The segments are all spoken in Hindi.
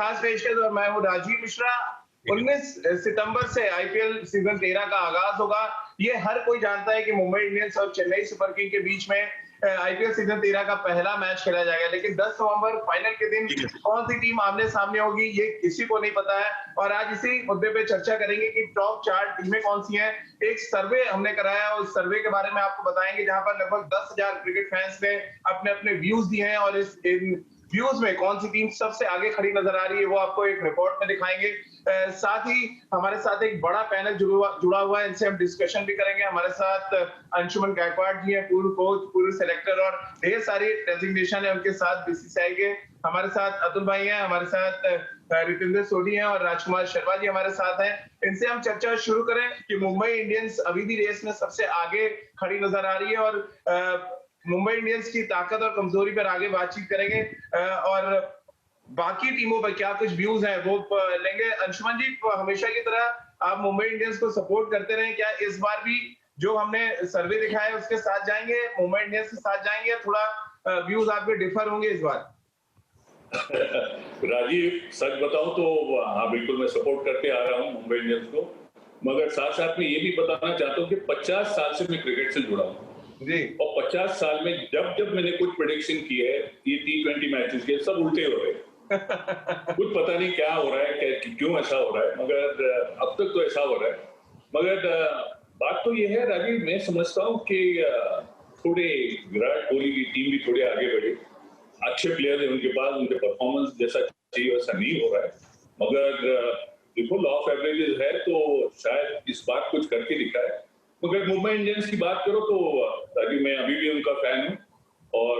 खास पेशकश और मैं हूं राजीव मिश्रा। 19 सितंबर से आईपीएल सीजन 13 का आगाज होगा। ये हर कोई जानता है कि मुंबई इंडियंस और चेन्नई सुपर किंग के बीच में आईपीएल सीजन 13 का पहला मैच खेला जाएगा, लेकिन 10 नवंबर फाइनल के दिन कौन सी टीम आमने सामने होगी ये किसी को नहीं पता है। और आज इसी मुद्दे पे चर्चा करेंगे कि टॉप 4 टीमें कौन सी हैं। एक सर्वे हमने कराया, उस सर्वे के बारे में आपको बताएंगे, जहां पर लगभग 10,000 क्रिकेट फैंस ने अपने अपने व्यूज दिए हैं और इस व्यूज में कौन सी टीम सबसे आगे खड़ी नजर आ रही है वो आपको एक रिपोर्ट में दिखाएंगे। साथ ही हमारे साथ एक बड़ा पैनल जुड़ा हुआ है, इनसे हम डिस्कशन भी करेंगे। हमारे साथ अंशुमन गायकवाड़ जी हैं, पूर्व कोच, पूर्व सेलेक्टर और ढेर सारी डेजिग्नेशन है उनके साथ बीसीसीआई के। हमारे साथ अतुल भाई हैं, हमारे साथ रितेंद्र सोढ़ी हैं और राजकुमार शर्मा जी हमारे साथ हैं। इनसे हम चर्चा शुरू करें कि मुंबई इंडियंस अभी भी रेस में सबसे आगे खड़ी नजर आ रही है और मुंबई इंडियंस की ताकत और कमजोरी पर आगे बातचीत करेंगे और बाकी टीमों पर क्या कुछ व्यूज हैं वो लेंगे। अंशुमन जी, हमेशा की तरह आप मुंबई इंडियंस को सपोर्ट करते रहे, क्या इस बार भी जो हमने सर्वे दिखाया है उसके साथ जाएंगे, मुंबई इंडियंस के साथ जाएंगे? थोड़ा व्यूज आपके डिफर होंगे इस बार। राजीव, सच बताऊं तो हाँ, बिल्कुल मैं सपोर्ट करते आ रहा हूं मुंबई इंडियंस को, मगर साथ साथ में ये भी बताना चाहता हूं कि 50 साल से मैं क्रिकेट से जुड़ा हूं जी, और 50 साल में जब मैंने कुछ प्रेडिक्शन की है, ये T20 मैचेस के सब उल्टे हो रहे कुछ पता नहीं क्या हो रहा है, क्यों ऐसा हो रहा है, मगर अब तक तो ऐसा हो रहा है। मगर बात तो ये है राजीव, मैं समझता हूँ कि थोड़े विराट कोहली की टीम भी थोड़े आगे बढ़े, अच्छे प्लेयर है उनके पास, उनके परफॉर्मेंस जैसा चाहिए वैसा नहीं हो रहा है, मगर देखो लॉ ऑफ एवरेजेस है तो शायद इस बार कुछ करके दिखाए। मगर मुंबई इंडियंस की बात करो तो राजीव, मैं अभी भी उनका फैन हूँ और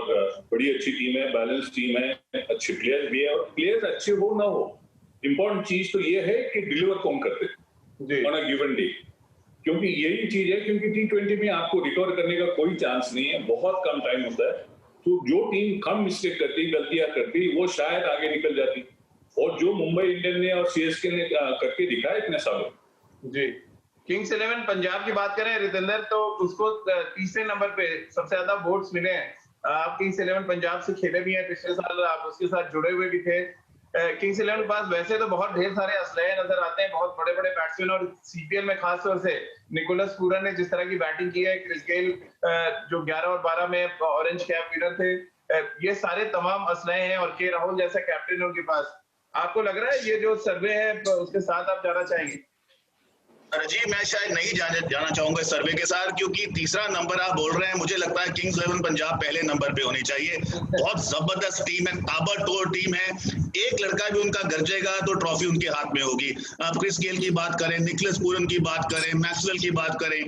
बड़ी अच्छी टीम है, बैलेंस टीम है, अच्छे प्लेयर भी है और प्लेयर्स अच्छे हो ना हो, इम्पोर्टेंट चीज तो ये है कि डिलीवर कौन करते ऑन अ गिवन डे, क्योंकि यही चीज है। क्योंकि T20 में आपको रिकवर करने का कोई चांस नहीं है, बहुत कम टाइम होता है, तो जो टीम कम मिस्टेक करती, गलतियां करती, वो शायद आगे निकल जाती। और जो मुंबई इंडियंस ने और CSK ने करके दिखाया इतने सालों जी। किंग्स 11 पंजाब की बात करें रितेंद्र, तो उसको तीसरे नंबर पे सबसे ज्यादा वोट्स मिले हैं। आप किंग्स 11 पंजाब से खेले भी हैं, पिछले साल आप उसके साथ जुड़े हुए भी थे। किंग्स 11 के पास वैसे तो बहुत ढेर सारे असलहे नजर आते हैं, बहुत बड़े बड़े बैट्समैन, और सीपीएल में खासतौर से निकोलस पूरन ने जिस तरह की बैटिंग की है, क्रिस गेल जो 11 और 12 में ऑरेंज कैप विनर थे, ये सारे तमाम असलहे हैं और के राहुल जैसा कैप्टन है उनके पास। आपको लग रहा है ये जो सर्वे है उसके साथ आप जाना चाहेंगे? जी, मैं शायद नहीं जाना चाहूंगा इस सर्वे के साथ, क्योंकि तीसरा नंबर आप बोल रहे हैं, मुझे लगता है किंग्स 11 पंजाब पहले नंबर पे होनी चाहिए। बहुत जबरदस्त टीम है, ताबड़तोड़ टीम है, एक लड़का भी उनका गरजेगा तो ट्रॉफी उनके हाथ में होगी। क्रिस गेल की बात करें, निकोलस पूरन की बात करें, मैक्सवेल की बात करें,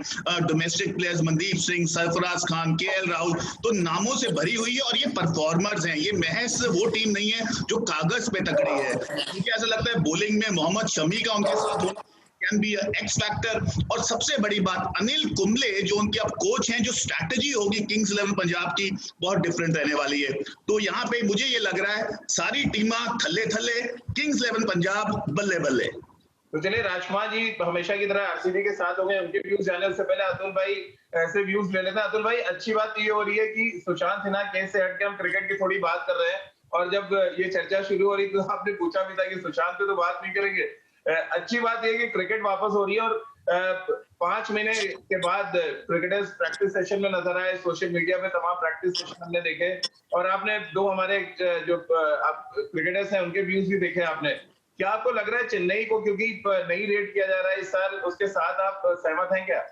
domestic players Mandeep Singh, Sarfaraz Khan, KL Rahul, तो नामों से भरी हुई है और ये परफॉर्मर्स हैं। ये महज वो टीम नहीं है जो कागज पे तकड़ी है। मुझे ऐसा लगता है बॉलिंग में मोहम्मद शमी का उनके साथ कैन बी एक्स फैक्टर, और सबसे बड़ी बात अनिल कुंबले जो उनके अब कोच हैं, जो स्ट्रैटेजी होगी किंग्स 11 पंजाब की बहुत डिफरेंट रहने वाली है। तो यहाँ पे मुझे ये लग रहा है सारी टीमां थल्ले थल्ले, किंग्स 11 पंजाब बल्ले बल्ले। तो चलिए राजकुमार जी हमेशा की तरह आरसीबी के साथ हो गए, उनके व्यूज जाने उससे पहले अतुल भाई ऐसे व्यूज ले लेते हैं। अतुल भाई, अच्छी बात ये हो रही है कि सुशांत सिन्हा केस से हटके हम क्रिकेट की थोड़ी बात कर रहे हैं, और जब ये चर्चा शुरू हो रही तो आपने पूछा भी था कि सुशांत पे तो बात नहीं करेंगे। अच्छी बात यह है कि क्रिकेट वापस हो रही है और 5 महीने के बाद क्रिकेटर्स प्रैक्टिस सेशन में नजर आए, सोशल मीडिया पे तमाम प्रैक्टिस सेशन हमने देखे, और आपने 2 हमारे जो क्रिकेटर्स हैं उनके व्यूज भी देखे आपने। क्या आपको लग रहा है चेन्नई को क्योंकि नहीं रेट किया जा रहा है इस साल, उसके साथ आप सहमत हैं क्या?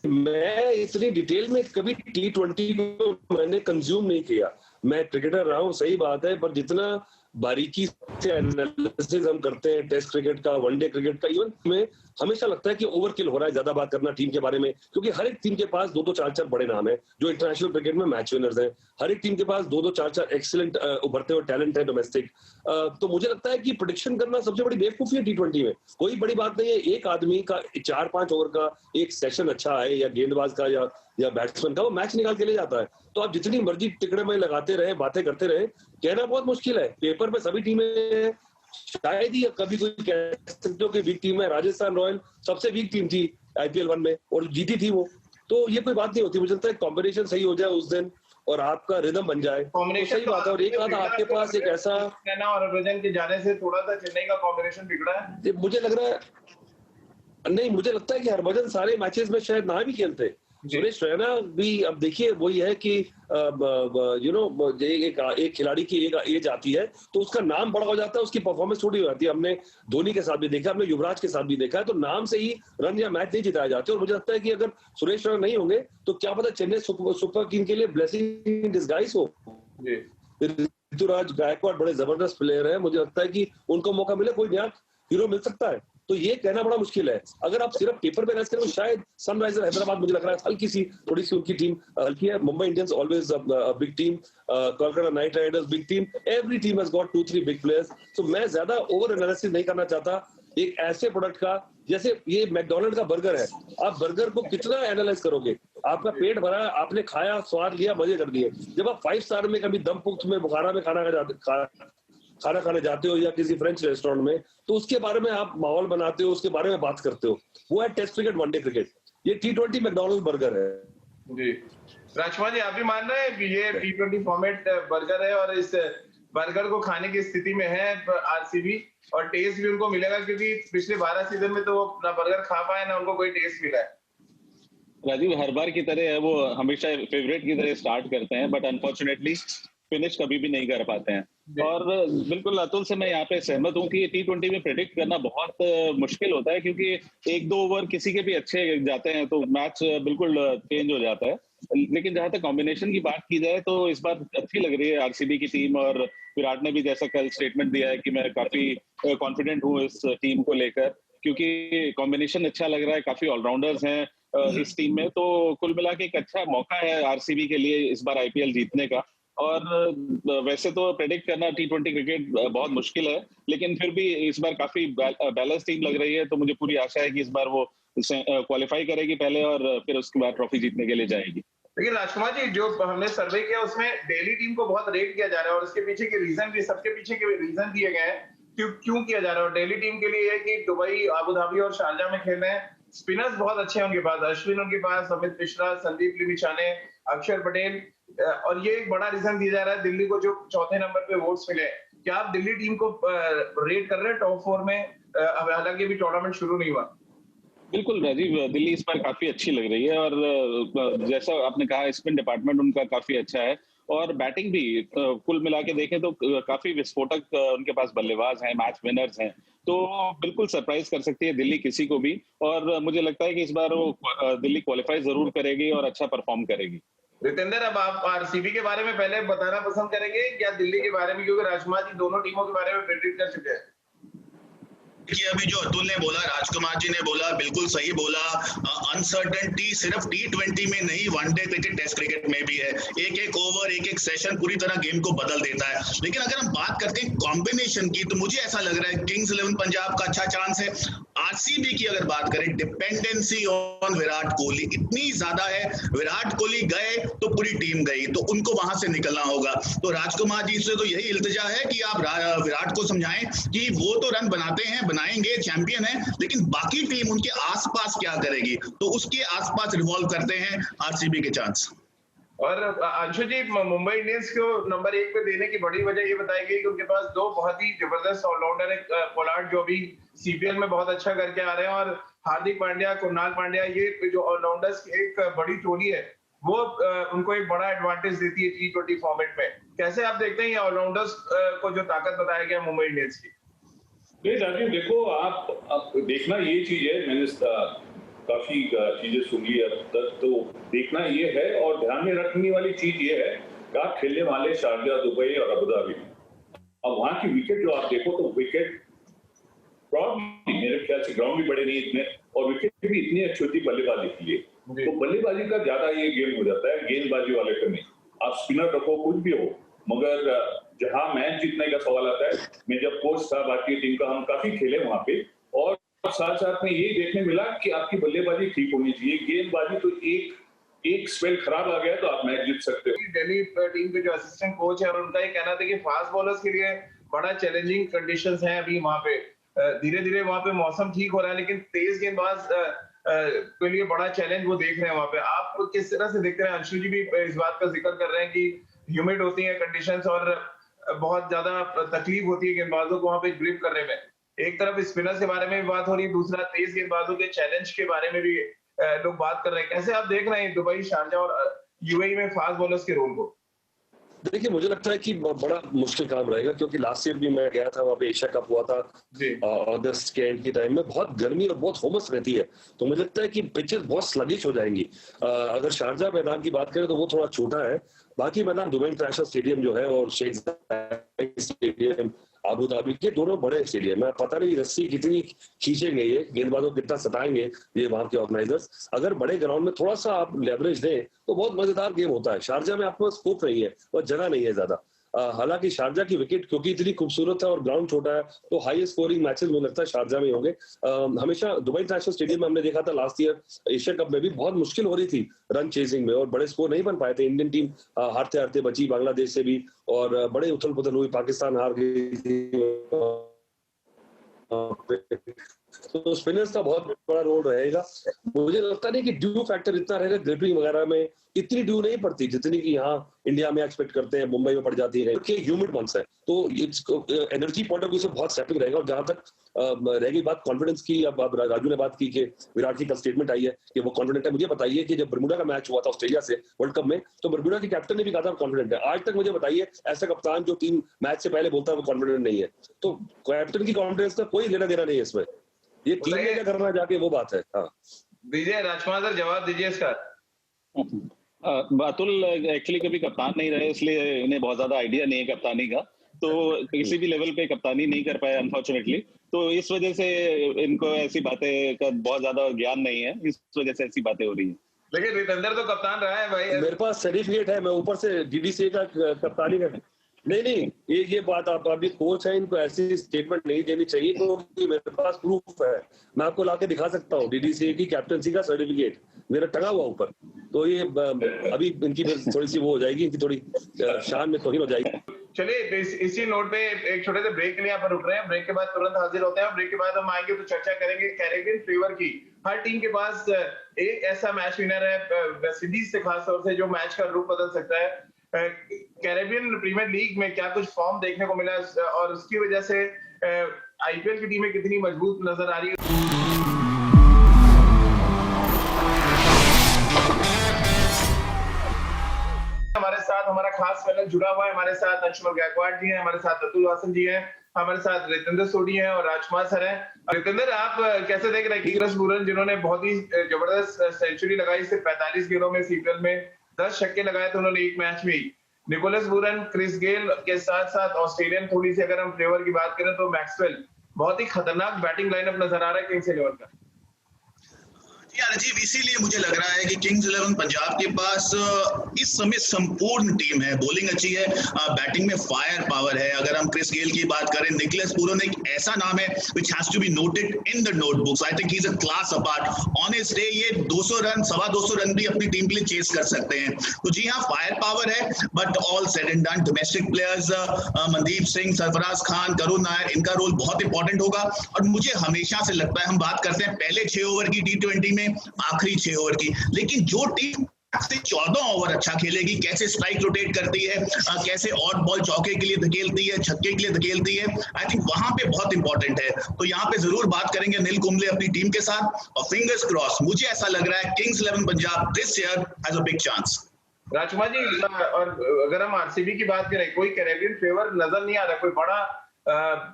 मैं इतनी डिटेल में कभी T20 को मैंने कंज्यूम नहीं किया, मैं क्रिकेटर रहा हूँ, सही बात है, पर जितना बारीकी से एनालिसिस हम करते हैं टेस्ट क्रिकेट का, वनडे क्रिकेट का, इवन में हमेशा लगता है कि ओवरकिल हो रहा है ज्यादा बात करना टीम के बारे में, क्योंकि हर एक टीम के पास 2-2 4-4 बड़े नाम है जो इंटरनेशनल क्रिकेट में मैच विनर्स हैं, हर एक टीम के पास 2-2 4-4 एक्सीलेंट उभरते हुए टैलेंट है डोमेस्टिक। तो मुझे लगता है कि प्रेडिक्शन करना सबसे बड़ी बेवकूफी है T20 में। कोई बड़ी बात नहीं है, एक आदमी का 4-5 ओवर का एक सेशन अच्छा है, या गेंदबाज का या बैट्समैन का, वो मैच निकाल के ले जाता है। तो आप जितनी मर्जी टिकड़े में लगाते रहे, बातें करते रहे, कहना बहुत मुश्किल है। पेपर पे सभी टीमें, शायद ही कभी कोई कह सकते हो कि वीक टीम है। राजस्थान रॉयल सबसे वीक टीम थी IPL 1 में और जीती थी वो, तो ये कोई बात नहीं होती। मुझे लगता है कॉम्बिनेशन सही हो जाए उस दिन, और आपका रिदम बन जाए तो सही बात है। और एक आधा आपके पास एक ऐसा और हरभजन के जाने से थोड़ा सा चेन्नई का कॉम्बिनेशन बिगड़ा है। मुझे लग रहा है, नहीं मुझे लगता है कि हरभजन सारे मैचेस में शायद ना भी खेलते। सुरेश रैना भी अब देखिए वही है कि एक खिलाड़ी की एक एज आती है तो उसका नाम बड़ा हो जाता है, उसकी परफॉर्मेंस थोड़ी हो जाती है। हमने धोनी के साथ भी देखा, हमने युवराज के साथ भी देखा है, तो नाम से ही रन या मैच नहीं जिताए जाते। और मुझे लगता है कि अगर सुरेश रैना नहीं होंगे तो क्या पता चेन्नई सुपर किंग के लिए ब्लेसिंग इन डिस्गाइज हो। ऋतुराज गायकवाड़ बड़े जबरदस्त प्लेयर है, मुझे लगता है कि उनको मौका मिले, कोई नया हीरो मिल सकता है। तो ये कहना बड़ा मुश्किल है। अगर आप सिर्फ पेपर पे मैच करें तो शायद सनराइजर हैदराबाद मुझे लग रहा है हल्की सी थोड़ी सी उनकी टीम हल्की है। Mumbai Indians always big team, Kolkata night Riders big team, every team has got 2-3 big players. तो मैं ज्यादा ओवर एनालिसिस नहीं करना चाहता एक ऐसे प्रोडक्ट का जैसे ये मैकडोनल्ड का बर्गर है। आप बर्गर को कितना एनालाइज करोगे? आपका पेट भरा, आपने खाया, स्वाद लिया, मजे कर दिए। जब आप 5 स्टार में कभी दमपुख्त में बुखारा में खाना खाने जाते हो या किसी फ्रेंच रेस्टोरेंट में, तो उसके बारे में आप माहौल बनाते हो, उसके बारे में बात करते हो। वो है टेस्ट क्रिकेट, वनडे क्रिकेट। ये T20 मैकडोनल्ड बर्गर है जी। राजकुमार जी, आप भी मान रहे हैं कि ये T20 फॉर्मेट बर्गर है और इस बर्गर को खाने की स्थिति में है आरसीबी, और टेस्ट भी उनको मिलेगा क्योंकि पिछले 12 सीजन में तो वो ना बर्गर खा पाए ना उनको कोई टेस्ट मिला है। राजीव, हर बार की तरह वो हमेशा फेवरेट की तरह स्टार्ट करते हैं बट अनफॉर्चुनेटली फिनिश कभी भी नहीं कर पाते हैं। और बिल्कुल अतुल से मैं यहाँ पे सहमत हूँ कि T20 में प्रेडिक्ट करना बहुत मुश्किल होता है, क्योंकि 1-2 ओवर किसी के भी अच्छे जाते हैं तो मैच बिल्कुल चेंज हो जाता है। लेकिन जहां तक कॉम्बिनेशन की बात की जाए तो इस बार अच्छी लग रही है आरसीबी की टीम, और विराट ने भी जैसा कल स्टेटमेंट दिया है कि मैं काफी कॉन्फिडेंट हूँ इस टीम को लेकर, क्योंकि कॉम्बिनेशन अच्छा लग रहा है, काफी ऑलराउंडर्स हैं इस टीम में। तो कुल मिला के एक अच्छा मौका है आरसीबी के लिए इस बार आईपीएल जीतने का। और वैसे तो प्रेडिक्ट करना T20 क्रिकेट बहुत मुश्किल है, लेकिन फिर भी इस बार काफी बैलेंस टीम लग रही है, तो मुझे पूरी आशा है कि इस बार वो क्वालिफाई करेगी पहले और फिर उसके बाद ट्रॉफी जीतने के लिए जाएगी। लेकिन राजकुमार जी, जो हमने सर्वे किया उसमें दिल्ली टीम को बहुत रेट किया जा रहा है और उसके पीछे के रीजन भी, सबके पीछे के रीजन दिए गए हैं क्यों किया जा रहा है। और दिल्ली टीम के लिए है कि दुबई, आबू धाबी और शारजा में खेल रहे हैं। स्पिनर्स बहुत अच्छे हैं उनके पास, अश्विन उनके पास, अमित मिश्रा, संदीप लिमिचाने, अक्षर पटेल, और ये एक बड़ा रीजन दिया जा रहा है दिल्ली को जो चौथे नंबर पे वोट्स मिले। क्या आप दिल्ली टीम को रेट कर रहे हैं टॉप 4 में, हालांकि अभी टूर्नामेंट शुरू नहीं हुआ? बिल्कुल राजीव, दिल्ली इस बार काफी अच्छी लग रही है और जैसा आपने कहा स्पिन डिपार्टमेंट उनका काफी अच्छा है और बैटिंग भी कुल मिला के देखें तो काफी विस्फोटक उनके पास बल्लेबाज हैं, मैच विनर्स हैं, तो बिल्कुल सरप्राइज कर सकती है दिल्ली किसी को भी। और मुझे लगता है कि इस बार वो दिल्ली क्वालिफाई जरूर करेगी और अच्छा परफॉर्म करेगी। रितेंद्र, अब आप आरसीबी के बारे में पहले बताना पसंद करेंगे या दिल्ली के बारे में, क्योंकि राजकुमार जी दोनों टीमों के बारे में प्रेडिक्ट कर चुके हैं? कि अभी जो अतुल ने बोला, राजकुमार जी ने बोला, बिल्कुल सही बोला। अनसर्टेनिटी सिर्फ T20 में नहीं, वनडे क्रिकेट, टेस्ट क्रिकेट में भी है। एक एक ओवर, एक एक सेशन पूरी तरह गेम को बदल देता है। लेकिन अगर हम बात करते हैं कॉम्बिनेशन की, तो मुझे ऐसा लग रहा है किंग्स 11 पंजाब का अच्छा चांस है। आरसीबी की अगर बात करें, डिपेंडेंसी ऑन विराट कोहली इतनी ज्यादा है। विराट कोहली गए तो पूरी टीम गई, तो उनको वहां से निकलना होगा। तो राजकुमार जी से तो यही इल्तिजा है कि आप विराट को समझाएं कि वो तो रन बनाते हैं, बनाएंगे, चैंपियन है, लेकिन बाकी टीम उनके आसपास क्या करेगी, तो उसके आसपास रिवॉल्व करते हैं आरसीबी के चांस। और अंशु जी, मुंबई इंडियंस को नंबर 1 पे देने की बड़ी वजह ये बताई गई कि उनके पास दो बहुत ही जबरदस्त ऑलराउंडर है। पोलार्ड जो भी सीपीएल में बहुत अच्छा करके आ रहे हैं, और हार्दिक पांड्या, कुणाल पांड्या, ये जो ऑलराउंडर्स की एक बड़ी टोली है, वो उनको एक बड़ा एडवांटेज देती है T20 फॉर्मेट में। कैसे आप देखते हैं ये ऑलराउंडर्स को जो ताकत बताया गया मुंबई इंडियंस की? नहीं राजीव, देखो आप देखना ये चीज है, मैंने काफी चीजें सुन ली अब तक, तो देखना ये है और ध्यान में रखने वाली चीज ये है कि आप खेलने वाले शारजा, दुबई और अबू धाबी, अब वहां की विकेट जो आप देखो तो विकेट प्रॉब्लम मेरे ख्याल से ग्राउंड भी बड़े नहीं इतने, और विकेट भी इतनी अच्छी होती बल्लेबाजी के लिए, तो बल्लेबाजी का ज्यादा ये गेम हो जाता है, गेंदबाजी वाले का नहीं। आप स्पिनर रखो, कुछ भी हो, मगर जहां मैच जीतने का सवाल आता है, मैं जब कोच था भारतीय टीम का, हम काफी खेले वहां पे, और साथ साथ में ये देखने मिला कि आपकी बल्लेबाजी ठीक होनी चाहिए। गेंदबाजी तो एक स्पेल खराब आ गया तो आप मैच जीत सकते हो। दिल्ली टीम के जो असिस्टेंट कोच है, और उनका ये कहना था कि फास्ट बॉलर्स के लिए बड़ा चैलेंजिंग कंडीशंस हैं अभी वहां पे। धीरे धीरे वहां पे मौसम ठीक हो रहा है, लेकिन तेज गेंदबाज के लिए बड़ा चैलेंज वो देख रहे हैं वहां पे। आप किस तरह से देखते हैं? अंशु जी भी इस बात का जिक्र कर रहे हैं कि ह्यूमिड होती है कंडीशंस और बहुत ज्यादा तकलीफ होती है गेंदबाजों को वहां पे ग्रिप करने में। एक तरफ स्पिनर्स के बारे में भी बात हो रही है, दूसरा तेज गेंदबाजों के चैलेंज के बारे में भी लोग बात कर रहे हैं। कैसे आप देख रहे हैं दुबई, शारजा और यूएई में फास्ट बॉलर्स के रोल को? देखिए, मुझे लगता है कि बड़ा मुश्किल काम रहेगा, क्योंकि लास्ट ईयर भी मैं गया था, वहाँ पे एशिया कप हुआ था अगस्त के एंड के टाइम में, बहुत गर्मी और बहुत हुमस रहती है, तो मुझे लगता है कि पिचेस बहुत स्लगिश हो जाएंगी। अगर शारजा मैदान की बात करें तो वो थोड़ा छोटा है, बाकी मैदान दुबई इंटरनेशनल स्टेडियम जो है और शेख जायद स्टेडियम अबू धाबी के दोनों बड़े स्टेडियम है। पता नहीं रस्सी कितनी खींचेंगे, ये गेंदबाजों को कितना सताएंगे ये वहां के ऑर्गेनाइजर्स। अगर बड़े ग्राउंड में थोड़ा सा आप लेवरेज दें तो बहुत मजेदार गेम होता है। शारजा में आपको स्कोप नहीं है और जगह नहीं है ज्यादा। हालांकि शारजा की विकेट क्योंकि इतनी खूबसूरत है और ग्राउंड छोटा है, तो हाई स्कोरिंग मैचेस मुझे लगता है शारजा में होंगे। हमेशा दुबई इंटरनेशनल स्टेडियम में हमने देखा था लास्ट ईयर एशिया कप में भी बहुत मुश्किल हो रही थी रन चेजिंग में और बड़े स्कोर नहीं बन पाए थे। इंडियन टीम हारते हारते बची बांग्लादेश से भी और बड़े उथल पुथल हुई, पाकिस्तान हार गई थी। तो स्पिनर्स का बहुत बड़ा रोल रहेगा। मुझे लगता नहीं कि ड्यू फैक्टर इतना रहेगा ग्रिपिंग वगैरह में, इतनी ड्यू नहीं पड़ती जितनी कि यहाँ इंडिया में एक्सपेक्ट करते हैं, मुंबई में पड़ जाती है क्योंकि ह्यूमिड मंथ्स है, तो एनर्जी पॉइंट ऑफ व्यू से बहुत सैपिंग रहेगा। और जहां तक रह गई बात कॉन्फिडेंस की, अब राजू ने बात की कि विराट की कल स्टेटमेंट आई है कि वो कॉन्फिडेंट है। मुझे बताइए कि जब बरमूडा का मैच हुआ था ऑस्ट्रेलिया से वर्ल्ड कप में, तो बरमूडा के कैप्टन ने भी कहा था कॉन्फिडेंट है। आज तक मुझे बताइए ऐसा कप्तान जो 3 मैच से पहले बोलता है वो कॉन्फिडेंट नहीं है। तो कैप्टन की कॉन्फिडेंस का कोई लेना देना नहीं है इसमें, ये टीम ने क्या करना जाके वो बात है। हाँ दीजिए राजकुमार सर, जवाब दीजिए इसका। अतुल एक्चुअली कभी कप्तान नहीं रहे, इसलिए इन्हें बहुत ज्यादा आइडिया नहीं है कप्तानी का, तो किसी भी लेवल पे कप्तानी नहीं कर पाए अनफॉर्चुनेटली, तो इस वजह से इनको ऐसी बातें का बहुत ज्यादा ज्ञान नहीं है, इस वजह से ऐसी बातें हो रही है। लेकिन रितेंद्र तो कप्तान रहा है भाई। मेरे पास सर्टिफिकेट है, मैं ऊपर से डीडीसी का कप्तानी का नहीं ये बात आप अभी कोच है, इनको ऐसी स्टेटमेंट नहीं देनी चाहिए क्योंकि मेरे पास प्रूफ है, मैं आपको लाके दिखा सकता हूँ डीडीसी की कैप्टनसी का सर्टिफिकेट मेरा टंगा हुआ ऊपर। तो ये अभी इनकी थोड़ी सी वो हो जाएगी, इनकी थोड़ी शान में तौहीन हो जाएगी। चलिए इसी नोट पे एक छोटे से ब्रेक के लिए यहाँ पर रुक रहे हैं। ब्रेक के बाद तुरंत हाजिर होते हैं। ब्रेक के बाद हम आएंगे तो चर्चा करेंगे कैरेबियन फेवर की। हर टीम के पास एक ऐसा मैच विनर है वेस्ट इंडीज से खास तौर से जो मैच का रूप बदल सकता है। कैरेबियन प्रीमियर लीग में क्या कुछ फॉर्म देखने को मिला और उसकी वजह से आईपीएल की टीमें कितनी मजबूत नजर आ रही है। हमारे साथ हमारा खास पैनल जुड़ा हुआ है। हमारे साथ अंशुमन गायकवाड़ जी हैं, हमारे साथ अतुल वासन जी हैं, हमारे साथ रितेंद्र सोडी हैं और राजकुमार सर हैं। रितेंद्र, आप कैसे देख रहे हैं निकोलस पूरन जिन्होंने बहुत ही जबरदस्त सेंचुरी लगाई, सिर्फ 45 गेंदों में सीपीएल में 10 छक्के लगाए थे उन्होंने एक मैच में। निकोलस पूरन, क्रिस गेल के साथ साथ ऑस्ट्रेलियन थोड़ी सी अगर हम फ्लेवर की बात करें तो मैक्सवेल, बहुत ही खतरनाक बैटिंग लाइनअप नजर आ रहा है किंग्स 11 का। राजीव, इसीलिए मुझे लग रहा है कि किंग्स 11 पंजाब के पास इस समय संपूर्ण टीम है। बॉलिंग अच्छी है, बैटिंग में फायर पावर है। अगर हम क्रिस गेल की बात करें, निकोलस पूरन एक ऐसा नाम है which has to be noted in the notebooks. I think he is a class apart. On his day ये 200 रन, 225 रन भी अपनी टीम के लिए चेस कर सकते हैं। तो जी हाँ, फायर पावर है, but all said and done domestic players Mandeep Singh, Sarfaraz Khan, Karun Nair, इनका रोल बहुत इंपॉर्टेंट होगा। और मुझे हमेशा से लगता है, हम बात करते हैं पहले 6 ओवर की T20 में, आखिरी 6 ओवर की, लेकिन जो टीम 14 ओवर अच्छा खेलेगी, कैसे स्ट्राइक रोटेट करती है, कैसे ऑड बॉल चौके के लिए धकेलती है, छक्के के लिए धकेलती है, आई थिंक वहां पे बहुत इंपॉर्टेंट है। तो यहाँ पे जरूर बात करेंगे नील कुंबले अपनी टीम के साथ, और फिंगर्स क्रॉस, मुझे ऐसा लग रहा है Kings 11 Punjab this year has a big chance. Rajkumar ji, और अगर हम आरसीबी की बात करें, कोई कैरेबियन फेवर नजर नहीं आ रहा, कोई बड़ा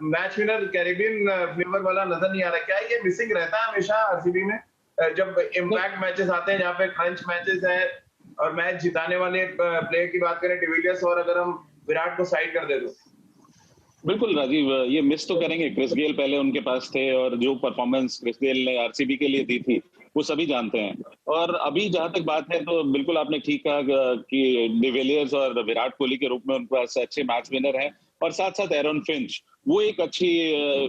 मैच विनर कैरेबियन फेवर वाला नजर नहीं आ रहा। क्या ये मिसिंग रहता है हमेशा आरसीबी में जब इम्पैक्ट मैचेस आते हैं, जहाँ पे क्रंच मैचेस हैं और मैच जिताने वाले प्लेयर की बात करें डिविलियर्स, और अगर हम विराट को साइड कर दे तो? बिल्कुल राजीव, ये मिस तो करेंगे। क्रिस गेल पहले उनके पास थे और जो परफॉर्मेंस क्रिस गेल ने आरसीबी के लिए दी थी वो सभी जानते हैं। और अभी जहां तक बात है तो बिल्कुल आपने ठीक कहा कि डिविलियर्स और विराट कोहली के रूप में उनके पास अच्छे मैच विनर हैं, और साथ साथ एरन फिंच, वो एक अच्छी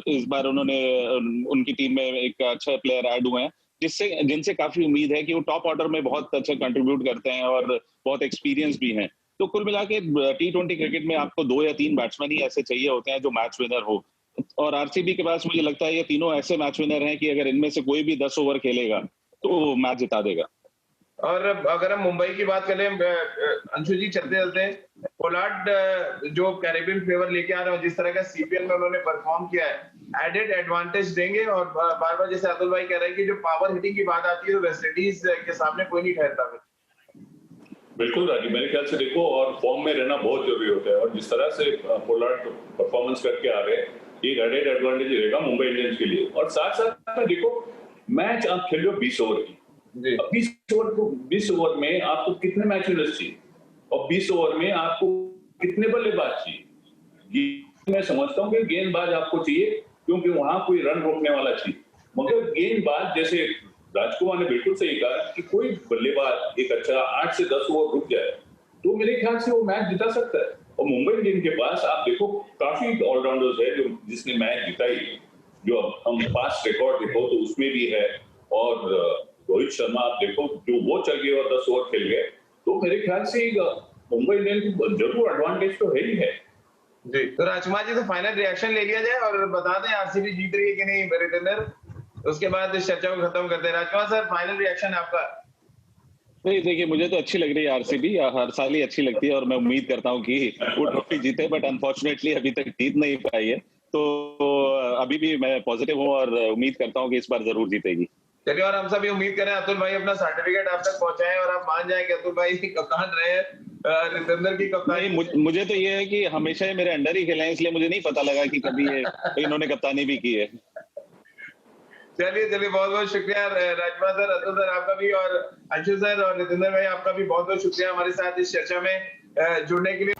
इस बार उन्होंने उनकी टीम में एक अच्छा प्लेयर ऐड हुए हैं जिनसे काफी उम्मीद है कि वो टॉप ऑर्डर में बहुत अच्छा कंट्रीब्यूट करते हैं और बहुत एक्सपीरियंस भी हैं। तो कुल मिला के T20 क्रिकेट में आपको 2 या 3 बैट्समैन ही ऐसे चाहिए होते हैं जो मैच विनर हो, और आरसीबी के पास मुझे लगता है ये तीनों ऐसे मैच विनर हैं कि अगर इनमें से कोई भी 10 ओवर खेलेगा तो वो मैच जिता देगा। और अगर हम मुंबई की बात करें अंशु जी, चलते चलते पोलार्ड जो कैरेबियन फ्लेवर लेके आ रहे हैं, जिस तरह का सीपीएल में उन्होंने परफॉर्म किया है, एडेड एडवांटेज देंगे। और बार बार जैसे अतुल भाई कह रहे हैं कि जो पावर हिटिंग की बात आती है तो वेस्टइंडीज के सामने कोई नहीं ठहरता। बिल्कुल राजीव, मेरे ख्याल से देखो, और फॉर्म में रहना बहुत जरूरी होता है, और जिस तरह से पोलार्ड परफॉर्मेंस करके आ रहे हैं, एक एडेड एडवांटेज रहेगा मुंबई इंडियंस के लिए। और साथ साथ में देखो, मैच आप खेल रहे हो 20 ओवर की, 20 ओवर में आपको कितने मैच विनर्स चाहिए, और 20 ओवर में आपको कितने बल्लेबाज चाहिए। ये मैं समझता हूँ कि गेंदबाज आपको चाहिए, क्योंकि वहां कोई रन रोकने वाला चाहिए। मगर गेंदबाज, जैसे राजकुमार ने बिल्कुल सही कहा कि कोई बल्लेबाज एक अच्छा 8 से 10 ओवर रुक जाए तो मेरे ख्याल से वो मैच जिता सकता है। और मुंबई इंडियंस के पास आप देखो काफी ऑलराउंडर्स है जो जिसने मैच जिताई, जो हम पास्ट रिकॉर्ड देखो तो उसमें भी है। और रोहित शर्मा आप देखो, जो वो चल गए और 10 ओवर खेल गए, तो मेरे ख्याल से मुंबई इंडियंस को जरूर एडवांटेज तो है ही है जी। तो राजकुमार जी से फाइनल रिएक्शन ले लिया जाए और बता दें आरसीबी जीत रही है कि नहीं रिटेंडर, उसके बाद इस चर्चा को खत्म करते हैं। राजकुमार सर, फाइनल रिएक्शन आपका। नहीं, देखिए, मुझे तो अच्छी लग रही है आरसीबी, हर साल ही अच्छी लगती है, और मैं उम्मीद करता हूं कि वो ट्रॉफी जीते, बट अनफॉर्चुनेटली अभी तक जीत नहीं पाई है। तो अभी भी मैं पॉजिटिव हूं और उम्मीद करता हूं कि इस बार जरूर जीतेगी। चलिए, और हम सभी उम्मीद करें अतुल भाई अपना सर्टिफिकेट आप तक पहुंचाएं और आप मान जाए कि अतुल भाई कप्तान रहे हैं रितेंद्र की कप्तानी। मुझे तो ये है कि हमेशा ही मेरे अंडर ही खेला है, इसलिए मुझे नहीं पता लगा कि कभी इन्होंने कप्तानी भी की है। चलिए बहुत बहुत शुक्रिया राजकुमार सर, अतुल सर आपका भी, और अंशु सर और रितेंद्र भाई आपका भी बहुत बहुत शुक्रिया हमारे साथ इस चर्चा में जुड़ने के लिए।